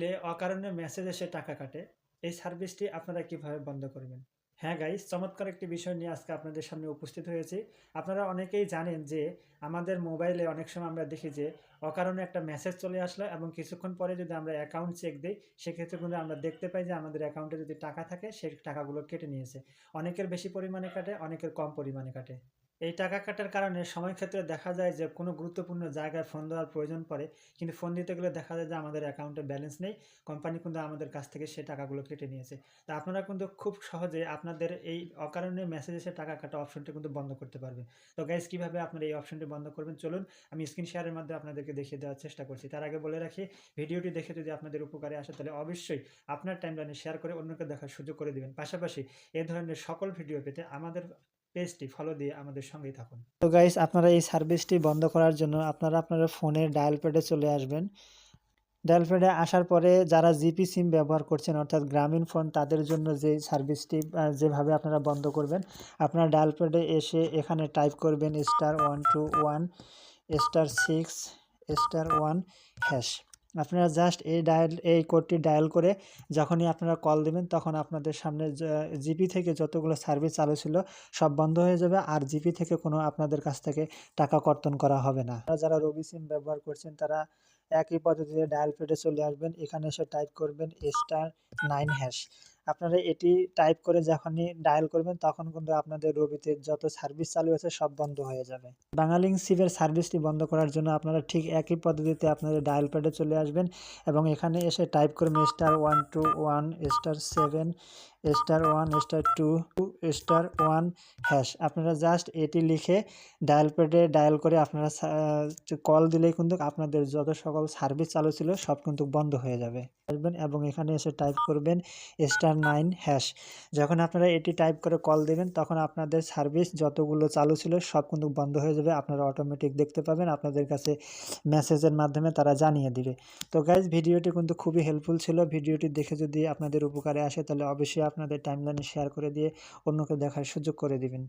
মোবাইলে অকারণে মেসেজ এসে টাকা কাটে। এই সার্ভিসটি আপনারা কিভাবে বন্ধ করবেন? হ্যাঁ গাইস, চমৎকার একটি বিষয় নিয়ে আজকে আপনাদের সামনে উপস্থিত হয়েছি। আপনারা অনেকেই জানেন যে আমাদের মোবাইলে অনেক সময় আমরা দেখি যে অকারণে একটা মেসেজ চলে আসলো এবং কিছুক্ষণ পরে যদি আমরা অ্যাকাউন্ট চেক দেই, সেক্ষেত্রে কিন্তু আমরা দেখতে পাই যে আমাদের অ্যাকাউন্টে যদি টাকা থাকে সেই টাকাগুলো কেটে নিয়েছে। অনেকের বেশি পরিমাণে কাটে, অনেকের কম পরিমাণে কাটে। এই টাকা কাটার কারণে সময় ক্ষেত্রে দেখা যায় যে কোনো গুরুত্বপূর্ণ জায়গায় ফোন দেওয়ার প্রয়োজন পড়ে, কিন্তু ফোন দিতে গেলে দেখা যায় যে আমাদের অ্যাকাউন্টে ব্যালেন্স নেই। কোম্পানি কিন্তু আমাদের কাছ থেকে সেই টাকাগুলো কেটে নিয়েছে। তা আপনারা কিন্তু খুব সহজে আপনাদের এই অকারণে মেসেজ এসে টাকা কাটা অপশনটি কিন্তু বন্ধ করতে পারবেন। তো গাইজ, কিভাবে আপনারা এই অপশনটি বন্ধ করবেন চলুন আমি স্ক্রিন শেয়ারের মাধ্যমে আপনাদেরকে দেখিয়ে দেওয়ার চেষ্টা করছি। তার আগে বলে রাখি, ভিডিওটি দেখে যদি আপনাদের উপকারে আসে তাহলে অবশ্যই আপনার টাইমলাইনে শেয়ার করে অন্যকে দেখার সুযোগ করে দিবেন। পাশাপাশি এ ধরনের সকল ভিডিও পেতে আমাদের পেজটি ফলো দিয়ে আমাদের সঙ্গেই থাকুন। তো গাইস, আপনারা এই সার্ভিসটি বন্ধ করার জন্য আপনারা ফোনের ডায়াল প্যাডে চলে আসবেন। ডায়াল প্যাডে আসার পরে যারা জিপি সিম ব্যবহার করছেন অর্থাৎ গ্রামীণ ফোন, তাদের জন্য যে সার্ভিসটি যেভাবে আপনারা বন্ধ করবেন, আপনারা ডায়াল প্যাডে এসে এখানে টাইপ করবেন *121 *6 *1 হ্যাশ। আপনারা জাস্ট এই কোডটি ডায়াল করে যখনই আপনারা কল দেবেন তখন আপনাদের সামনে জিপি থেকে যতগুলো সার্ভিস চালু ছিল সব বন্ধ হয়ে যাবে, আর জিপি থেকে কোনো আপনাদের কাছ থেকে টাকা কর্তন করা হবে না। যারা রবি সিম ব্যবহার করছেন তারা একই পদ্ধতিতে ডায়াল প্যাডে চলে আসবেন, এখানে এসে টাইপ করবেন *9#। আপনারা এটি টাইপ করে যখনই ডায়াল করবেন তখন কিন্তু আপনাদের রবিতে যত সার্ভিস চালু আছে সব বন্ধ হয়ে যাবে। বাংলালিংক সিমের সার্ভিসটি বন্ধ করার জন্য আপনারা ঠিক একই পদ্ধতিতে আপনাদের ডায়াল প্যাডে চলে আসবেন এবং এখানে এসে টাইপ করবেন *121 *7 *1 *2 *1#। আপনারা জাস্ট এটি লিখে ডায়াল প্যাডে ডায়াল করে আপনারা কল দিলেই কিন্তু আপনাদের যত সকল সার্ভিস চালু ছিল সব কিন্তু বন্ধ হয়ে যাবে। আসবেন এবং এখানে এসে টাইপ করবেন *9#। যখন আপনারা এটি টাইপ করে কল দেবেন তখন আপনাদের সার্ভিস যতগুলো চালু ছিল সব কিন্তু বন্ধ হয়ে যাবে। আপনারা অটোমেটিক দেখতে পাবেন, আপনাদের কাছে মেসেজের মাধ্যমে তারা জানিয়ে দিবে। তো গাইজ, ভিডিওটি কিন্তু খুবই হেল্পফুল ছিল। ভিডিওটি দেখে যদি আপনাদের উপকারে আসে তাহলে অবশ্যই আপনাদের টাইমলাইনে শেয়ার করে দিয়ে অন্যকে দেখার সুযোগ করে দিবেন।